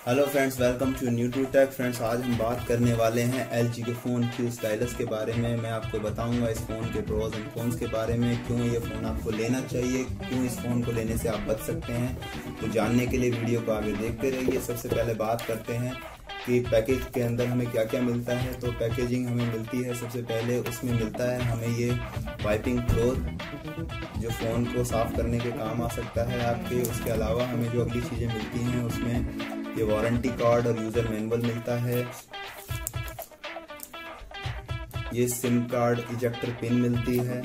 Hello friends, welcome to new to tech. Friends, आज हम बात करने वाले हैं LG के फ़ोन Q स्टाइलस के बारे में। मैं आपको बताऊंगा इस फ़ोन के प्रोज एंड कॉन्स के बारे में, क्यों ये फ़ोन आपको लेना चाहिए, क्यों इस फ़ोन को लेने से आप बच सकते हैं। तो जानने के लिए वीडियो को आगे देखते रहिए। सबसे पहले बात करते हैं कि पैकेज के अंदर हमें क्या क्या मिलता है। तो पैकेजिंग हमें मिलती है, सबसे पहले उसमें मिलता है हमें ये वाइपिंग क्लॉथ, जो फ़ोन को साफ़ करने के काम आ सकता है आपके। उसके अलावा हमें जो अगली चीज़ें मिलती हैं उसमें ये वारंटी कार्ड और यूज़र मैनुअल मिलता है। ये सिम कार्ड इजेक्टर पिन मिलती है।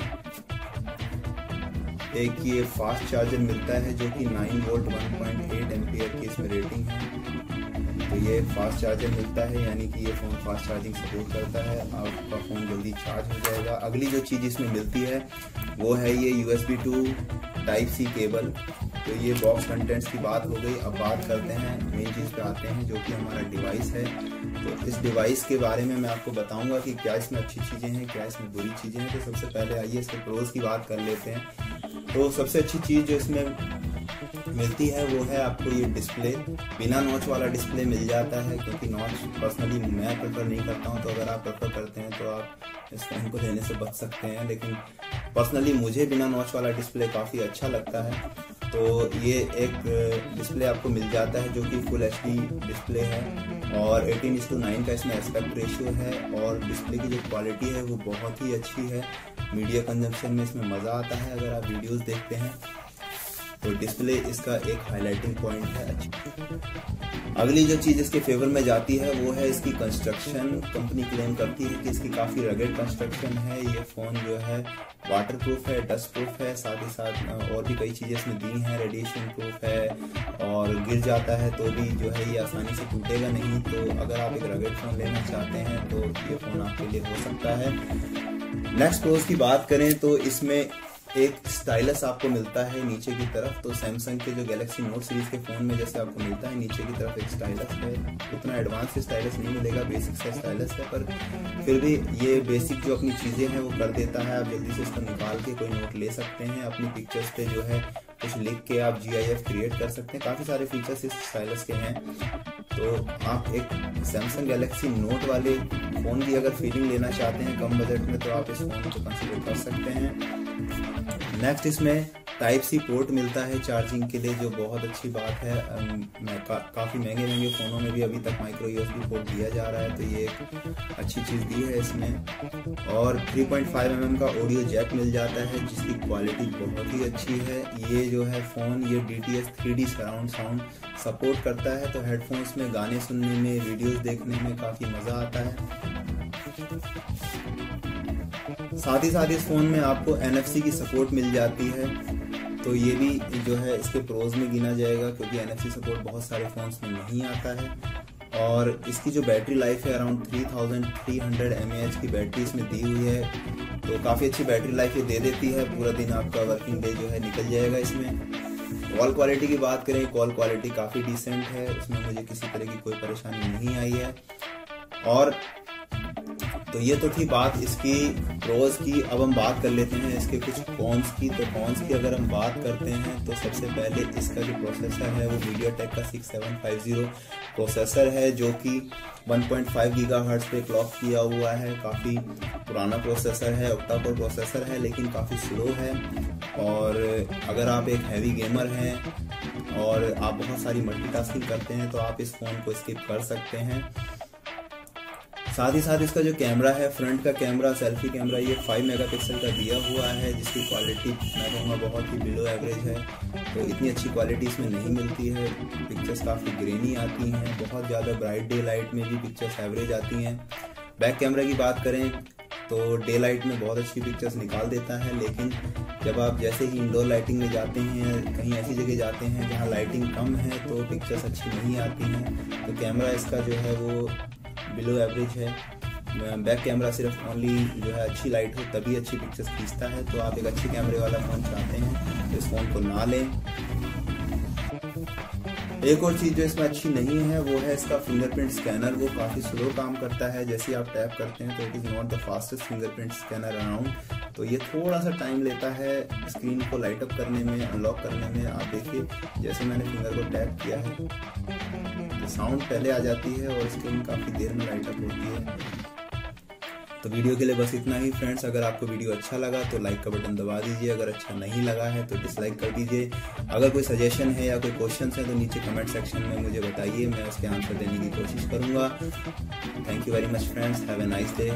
एक ये फास्ट चार्जर मिलता है जो कि 9 वोल्ट 1.8 एम्पियर की इसमें रेटिंग है। तो ये फास्ट चार्जर मिलता है, यानी कि ये फ़ोन फास्ट चार्जिंग सपोर्ट करता है, आपका फ़ोन जल्दी चार्ज हो जाएगा। अगली जो चीज़ इसमें मिलती है वो है ये USB to Type-C केबल। तो ये बॉक्स कंटेंट्स की बात हो गई। अब बात करते हैं मेन चीज़ पे आते हैं, जो कि हमारा डिवाइस है। तो इस डिवाइस के बारे में मैं आपको बताऊंगा कि क्या इसमें अच्छी चीज़ें हैं, क्या इसमें बुरी चीज़ें हैं। तो सबसे पहले आइए इसके प्रोज की बात कर लेते हैं। तो सबसे अच्छी चीज़ जो इसमें मिलती है वो है आपको ये डिस्प्ले। बिना नॉच वाला डिस्प्ले मिल जाता है, क्योंकि नॉच पर्सनली मैं प्रेफर नहीं करता हूँ। तो अगर आप प्रेफर करते हैं तो आप इस फ़ोन को लेने से बच सकते हैं, लेकिन पर्सनली मुझे बिना नॉच वाला डिस्प्ले काफ़ी अच्छा लगता है। तो ये एक डिस्प्ले आपको मिल जाता है जो कि फुल HD डिस्प्ले है और 18:9 का इसमें एस्पेक्ट रेशियो है। और डिस्प्ले की जो क्वालिटी है वो बहुत ही अच्छी है। मीडिया कंजम्पशन में इसमें मज़ा आता है अगर आप वीडियोस देखते हैं। तो डिस्प्ले इसका एक हाईलाइटिंग पॉइंट है अच्छी। अगली जो चीज़ इसके फेवर में जाती है वो है इसकी कंस्ट्रक्शन। कंपनी क्लेम करती है कि इसकी काफ़ी रगेड कंस्ट्रक्शन है। ये फ़ोन जो है वाटर प्रूफ है, डस्ट प्रूफ है, साथ ही साथ और भी कई चीज़ें इसमें दी हैं। रेडिएशन प्रूफ है और गिर जाता है तो भी जो है ये आसानी से टूटेगा नहीं। तो अगर आप एक रगेड फ़ोन लेना चाहते हैं तो ये फ़ोन आपके लिए हो सकता है। नेक्स्ट प्रोज की बात करें तो इसमें एक स्टाइलस आपको मिलता है नीचे की तरफ। तो सैमसंग के जो गैलेक्सी नोट सीरीज के फ़ोन में जैसे आपको मिलता है नीचे की तरफ एक स्टाइलस है। उतना एडवांस स्टाइलस नहीं मिलेगा, बेसिक सा स्टाइलस है, पर फिर भी ये बेसिक जो अपनी चीज़ें हैं वो कर देता है। आप जल्दी से इसको निकाल के कोई नोट ले सकते हैं। अपनी पिक्चर्स पे जो है कुछ लिख के आप GIF क्रिएट कर सकते हैं। काफ़ी सारे फीचर्स इस स्टाइलस के हैं। तो आप एक सैमसंग गैलेक्सी नोट वाले फ़ोन की अगर फीलिंग लेना चाहते हैं कम बजट में तो आप इस फ़ोन को कंसिडर कर सकते हैं। नेक्स्ट इसमें Type-C पोर्ट मिलता है चार्जिंग के लिए, जो बहुत अच्छी बात है। काफ़ी महंगे फ़ोनों में भी अभी तक माइक्रो USB पोर्ट दिया जा रहा है, तो ये एक अच्छी चीज़ दी है इसमें। और 3.5 mm का ऑडियो जैक मिल जाता है जिसकी क्वालिटी बहुत ही अच्छी है। ये जो है फ़ोन ये DTS 3D surround sound support करता है, तो हेडफोन्स में गाने सुनने में, वीडियोज़ देखने में काफ़ी मज़ा आता है। साथ ही साथ इस फ़ोन में आपको NFC की सपोर्ट मिल जाती है। तो ये भी जो है इसके प्रोज में गिना जाएगा, क्योंकि NFC सपोर्ट बहुत सारे फ़ोन्स में नहीं आता है। और इसकी जो बैटरी लाइफ है अराउंड 3300 mAh की बैटरी इसमें दी हुई है। तो काफ़ी अच्छी बैटरी लाइफ ये दे देती है। पूरा दिन आपका वर्किंग डे जो है निकल जाएगा इसमें। कॉल क्वालिटी की बात करें, कॉल क्वालिटी काफ़ी डिसेंट है, उसमें मुझे किसी तरह की कोई परेशानी नहीं आई है। और तो ये तो थी बात इसकी प्रोज की। अब हम बात कर लेते हैं इसके कुछ कॉन्स की। तो कॉन्स की अगर हम बात करते हैं तो सबसे पहले इसका जो प्रोसेसर है वो MediaTek का 6750 प्रोसेसर है, जो कि 1.5 GHz पे क्लॉक किया हुआ है। काफ़ी पुराना प्रोसेसर है, ऑक्टा कोर प्रोसेसर है, लेकिन काफ़ी स्लो है। और अगर आप एक हैवी गेमर हैं और आप बहुत सारी मल्टीटास्किंग करते हैं तो आप इस फ़ोन को स्किप कर सकते हैं। साथ ही साथ इसका जो कैमरा है, फ्रंट का कैमरा, सेल्फी कैमरा, ये 5 मेगापिक्सल का दिया हुआ है, जिसकी क्वालिटी मैं कहूँगा बहुत ही बिलो एवरेज है। तो इतनी अच्छी क्वालिटी इसमें नहीं मिलती है। पिक्चर्स काफ़ी ग्रेनी आती हैं, बहुत ज़्यादा ब्राइट डे लाइट में भी पिक्चर्स एवरेज आती हैं। बैक कैमरा की बात करें तो डे लाइट में बहुत अच्छी पिक्चर्स निकाल देता है, लेकिन जब आप जैसे ही इंडोर लाइटिंग में जाते हैं, कहीं ऐसी जगह जाते हैं जहाँ लाइटिंग कम है, तो पिक्चर्स अच्छी नहीं आती हैं। तो कैमरा इसका जो है वो बिलो एवरेज है। बैक कैमरा सिर्फ ओनली जो है अच्छी लाइट हो तभी अच्छी पिक्चर्स खींचता है। तो आप एक अच्छे कैमरे वाला फ़ोन चाहते हैं तो इस फ़ोन को ना लें। एक और चीज़ जो इसमें अच्छी नहीं है वो है इसका फिंगरप्रिंट स्कैनर। वो काफ़ी स्लो काम करता है। जैसे आप टैप करते हैं तो it is not the fastest fingerprint scanner around. तो ये थोड़ा सा टाइम लेता है स्क्रीन को लाइट अप करने में, अनलॉक करने में। आप देखिए जैसे मैंने फिंगर को टैप किया है तो साउंड पहले आ जाती है और स्क्रीन काफ़ी देर में लाइट अप होती है। तो वीडियो के लिए बस इतना ही फ्रेंड्स। अगर आपको वीडियो अच्छा लगा तो लाइक का बटन दबा दीजिए, अगर अच्छा नहीं लगा है तो डिसलाइक कर दीजिए। अगर कोई सजेशन है या कोई क्वेश्चन है तो नीचे कमेंट सेक्शन में मुझे बताइए, मैं उसके आंसर देने की कोशिश करूँगा। Thank you very much friends, have a nice day.